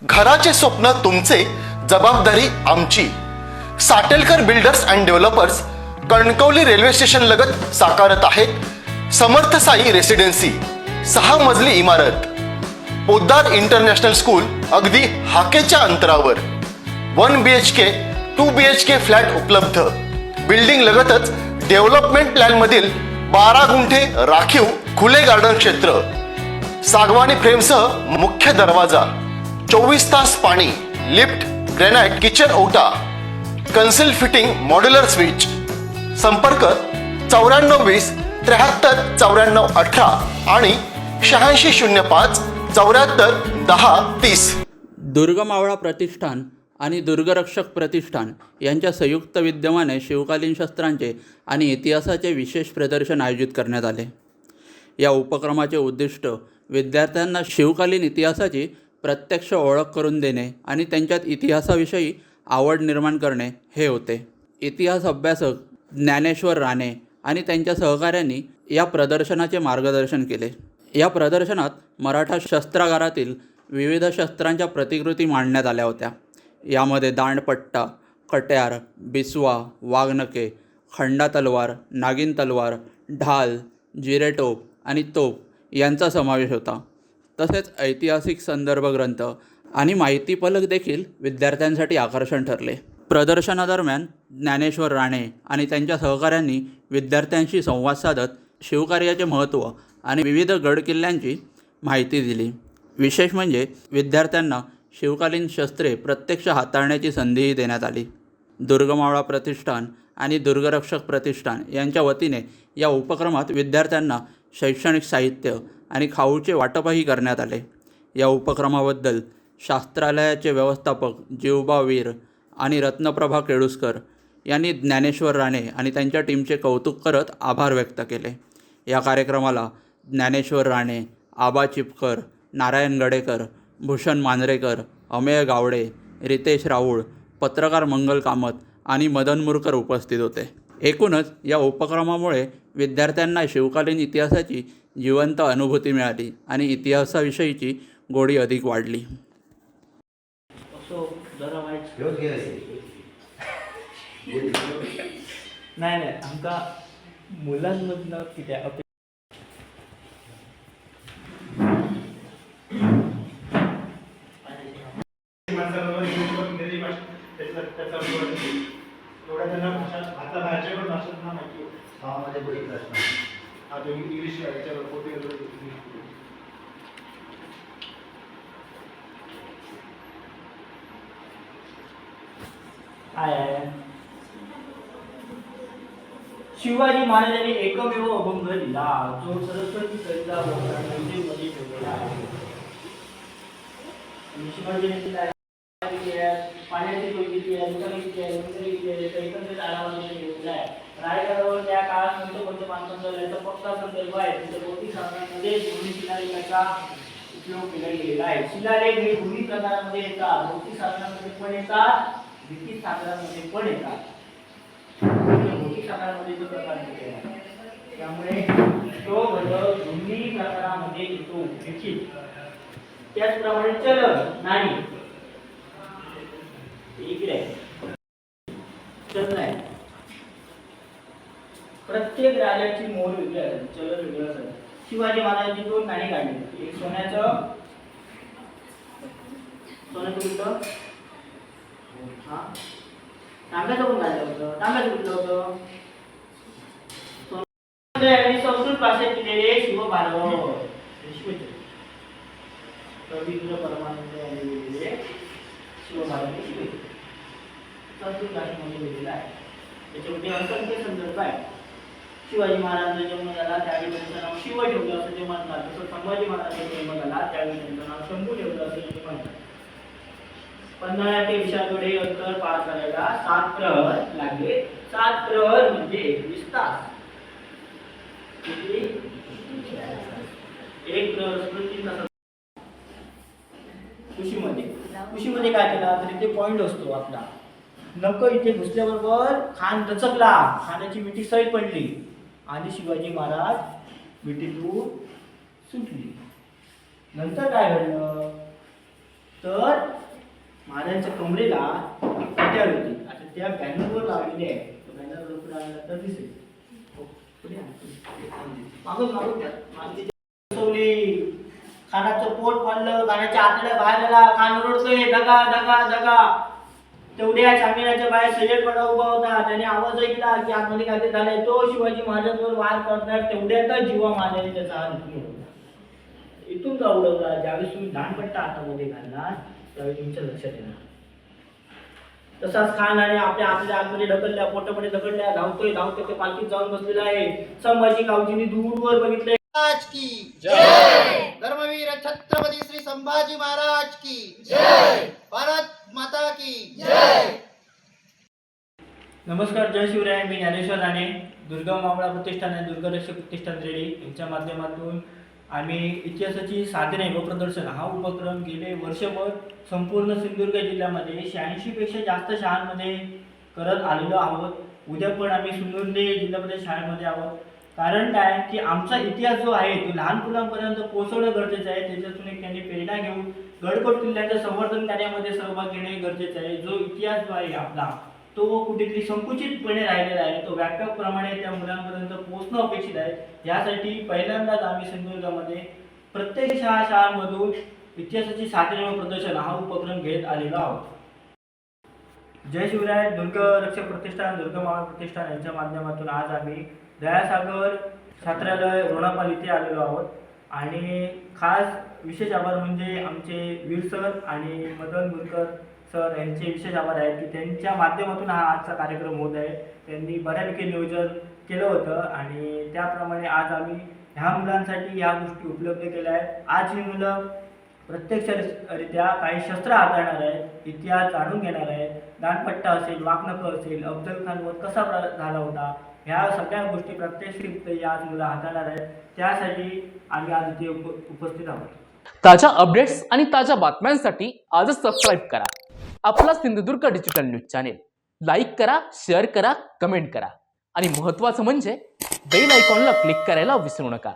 घराचे स्वप्न तुमचे, जबाबदारी आमची. Satelkar builders and developers Kankavli railway station लगत साकारत आहेत समर्थ साई रेसिडेन्सी. 6 मजली इमारत, पोद्दार इंटरनॅशनल स्कूल अगदी हाकेच्या अंतरावर. 1 BHK 2 BHK फ्लॅट उपलब्ध. बिल्डिंग लगतच डेव्हलपमेंट प्लॅन मधील 12 गुंठे राखीव खुले गार्डन क्षेत्र. सागवानी फ्रेमसह मुख्य दरवाजा, 24 तास पाणी, लिफ्ट, ग्रेनाइट किचन ओटा, कन्सिल फिटिंग मॉड्युलर स्विच. संपर्क 9420 73 94 18 आणि 8605 74 10 30. दुर्गमावळा प्रतिष्ठान आणि दुर्गरक्षक प्रतिष्ठान यांच्या संयुक्त विद्यमाने शिवकालीन शस्त्रांचे आणि इतिहासाचे विशेष प्रदर्शन आयोजित करण्यात आले. या उपक्रमाचे उद्दिष्ट विद्यार्थ्यांना शिवकालीन इतिहासाची प्रत्यक्ष ओळख करून देणे आणि त्यांच्यात इतिहासाविषयी आवड निर्माण करणे हे होते. इतिहास अभ्यासक ज्ञानेश्वर राणे आणि त्यांच्या सहकाऱ्यांनी या प्रदर्शनाचे मार्गदर्शन केले. या प्रदर्शनात मराठा शस्त्रागारातील विविध शस्त्रांच्या प्रतिकृती मांडण्यात आल्या होत्या. यामध्ये दांडपट्टा, कट्यार, बिसवा, वाघनखे, खंडा तलवार, नागिन तलवार, ढाल, जिरेटोप आणि तोप यांचा समावेश होता. तसेच ऐतिहासिक संदर्भ ग्रंथ आणि माहिती फलक देखील विद्यार्थ्यांसाठी आकर्षण ठरले. प्रदर्शनादरम्यान ज्ञानेश्वर राणे आणि त्यांच्या सहकाऱ्यांनी विद्यार्थ्यांशी संवाद साधत शिवकार्याचे महत्त्व आणि विविध गडकिल्ल्यांची माहिती दिली. विशेष म्हणजे विद्यार्थ्यांना शिवकालीन शस्त्रे प्रत्यक्ष हाताळण्याची संधीही देण्यात आली. दुर्गमावळा प्रतिष्ठान आणि दुर्गरक्षक प्रतिष्ठान यांच्या वतीने या उपक्रमात विद्यार्थ्यांना शैक्षणिक साहित्य आणि खाऊचे वाटपही करण्यात आले. या उपक्रमाबद्दल शास्त्रालयाचे व्यवस्थापक जीवबा वीर आणि रत्नप्रभा केळुसकर यांनी ज्ञानेश्वर राणे आणि त्यांच्या टीमचे कौतुक करत आभार व्यक्त केले. या कार्यक्रमाला ज्ञानेश्वर राणे, आबा चिपकर, नारायण गडेकर, भूषण मांजरेकर, अमेय गावडे, रितेश राऊळ, पत्रकार मंगल कामत आणि मदन मुरकर उपस्थित होते. एकूणच या उपक्रमामुळे विद्यार्थ्यांना शिवकालीन इतिहासाची जिवंत अनुभूती मिळाली आणि इतिहासाविषयीची गोडी अधिक वाढली. नाही आमका मुलांमधनं किती शिवाजी महाराजांनी एकमेव अभंग लिहिला जो सरस्वती कविता मध्ये ठेवलेला आहे. शिवाजीने पाण्याची किती आहे, एकंदरीत आढावा घेतलेला आहे. रायगडावर त्या काळात संत पंचमांसांचा याचा पक्का संदर्भ आहे. तिथे भौतिक साधनांमध्ये दोन्ही शिलालेखाचा उपयोग केला गेलेला आहे. शिलालेख हे दोन्ही प्रकारांमध्ये येतात. भौतिक साधनांमध्ये पण येतात, लिखित साधनांमध्ये पण येतात. भौतिक साधनांमध्ये जो प्रकार केलेला आहे त्यामुळे तो घटक दोन्ही प्रकारामध्ये येतो. लिखित त्याचप्रमाणे चलन नाणी इकडे चलन आहे. प्रत्येक राजाची मोल वेगळी आहे, चलन वेगळं असतं. शिवाजी महाराजांनी 2 नाणी काढली. एक सोन्याचं कुठलं तांब्याचं पण काढलं होतं. तांब्याचं कुठलं होतं संस्कृत भाषेत दिलेले शिवभारव रवींद्र परमानंद यांनी लिहिलेले शिवभारव संस्कृत भाषेमध्ये लिहिलेलं आहे. त्याच्यामध्ये असंख्य संदर्भ आहे. शिवाजी महाराजांचा जन्म झाला त्यावेळी त्यांचं नाव शिव ठेवलं असं ते म्हणतात. तसं संभाजी महाराजांचा जन्म झाला त्यावेळी त्यांचं नाव शंभू ठेवलं असं ते म्हणतात. पन्हाळा ते विशाळगड अंतर पार करायला 7 प्रहर लागले. 7 प्रहर म्हणजे 20 तास. एक प्रहर 3 तास. कुशीमध्ये काय केलं तर इथे पॉइंट असतो आपला. नक इथे घुसल्याबरोबर खान दचकला, खानाची मिठी सैल पडली आणि शिवाजी महाराज मिठीतून सुटली. नंतर काय घडलं तर महाराजांच्या कमरेला पट्ट्या होती. आता त्या बॅनरवर लावलेली आहे. तो बॅनर पुढे आणला तर दिसेल. हो, पुढे आण. मागून माती बसवली. खानाचं पोट फाडलं, खानाच्या आतड्या बाहेर आला, खान रडतोय दगा दगा दगा. तेवढ्या चांगल्याच्या बाहेर सय्यदपणा उभा होता. त्याने आवाज ऐकला की आतमध्ये काहीतरी झालंय. तो शिवाजी महाराजांवर वार करणार तेवढ्यातच जीवा महाराजांनी त्याचा हात इथून का उडवला. ज्यावेळेस तुम्ही दानपट्टा हातामध्ये घालणार त्यावेळी तुमच्या लक्षात येणार. तसाच खान आणि आपल्या आतमध्ये ढकलल्या, पोटामध्ये ढकलल्या, धावतोय ते पालखीत जाऊन बसलेला आहे. संभाजी गावजींनी दूरवर बघितले. महाराज की जय, धर्मवीर छत्रपती श्री संभाजी महाराज की जय, भारत माता की जय. नमस्कार, जय शिवराय. मी ज्ञानेश्वर राणे. दुर्गम मावळा प्रतिष्ठान आणि दुर्गरक्षक प्रतिष्ठान रेडी यांच्या माध्यमातून आम्ही इतिहासाची साधने व प्रदर्शन हा उपक्रम गेले वर्षभर संपूर्ण सिंधुदुर्ग जिल्ह्यामध्ये 86 पेक्षा जास्त शाळांमध्ये करत आलेलो आहोत. उद्या पण आम्ही सिंधुदुर्ग जिल्हा परिषद शाळेमध्ये आहोत. कारण काय की आमचा इतिहास जो आहे तो लहान मुलांपर्यंत पोहोचवणं गरजेचं आहे. त्याच्यातून एक त्यांनी प्रेरणा घेऊन गडकोट किल्ल्याचं संवर्धन कार्यामध्ये सहभाग घेणे गरजेचं आहे. जो इतिहास जो आहे आपला तो कुठेतरी संकुचितपणे राहिलेला आहे. तो व्यापकप्रमाणे त्या मुलांपर्यंत पोहोचणं अपेक्षित आहे. यासाठी पहिल्यांदाच आम्ही सिंधुदुर्गामध्ये प्रत्येक शाळांमधून इतिहासाची साधने व प्रदर्शन हा उपक्रम घेत आलेलो आहोत. जय शिवराय. दुर्गरक्षक प्रतिष्ठान, दुर्गमावळा प्रतिष्ठान यांच्या माध्यमातून आज आम्ही दयासागर छात्रालय रोणापाल इथे आलेलो आहोत. आणि खास विशेष आभार म्हणजे आमचे वीर सर आणि मदन बुरकर सर यांचे विशेष आभार आहेत की त्यांच्या माध्यमातून हा आजचा कार्यक्रम होत आहे. त्यांनी बऱ्यापैकी नियोजन केलं होतं आणि त्याप्रमाणे आज आम्ही ह्या मुलांसाठी ह्या गोष्टी उपलब्ध केल्या आहेत. आज ही मुलं प्रत्यक्षरित्या काही शस्त्र हाताळणार आहेत, इतिहास जाणून घेणार आहेत. दानपट्टा असेल, वाघनखं असेल, अफजल खान वध कसा झाला होता, ह्या सगळ्या गोष्टी प्रत्यक्षरित्या आज मुलं हाताळणार आहेत. त्यासाठी आम्ही आज इथे उपस्थित आहोत. ताज्या अपडेट्स आणि ताज्या बातम्यांसाठी आजच सबस्क्राईब करा आपला Sindhudurg digital news channel. Like करा, शेअर करा, कमेंट करा आणि महत्त्वाचं म्हणजे बेल आयकॉनला क्लिक करायला विसरू नका.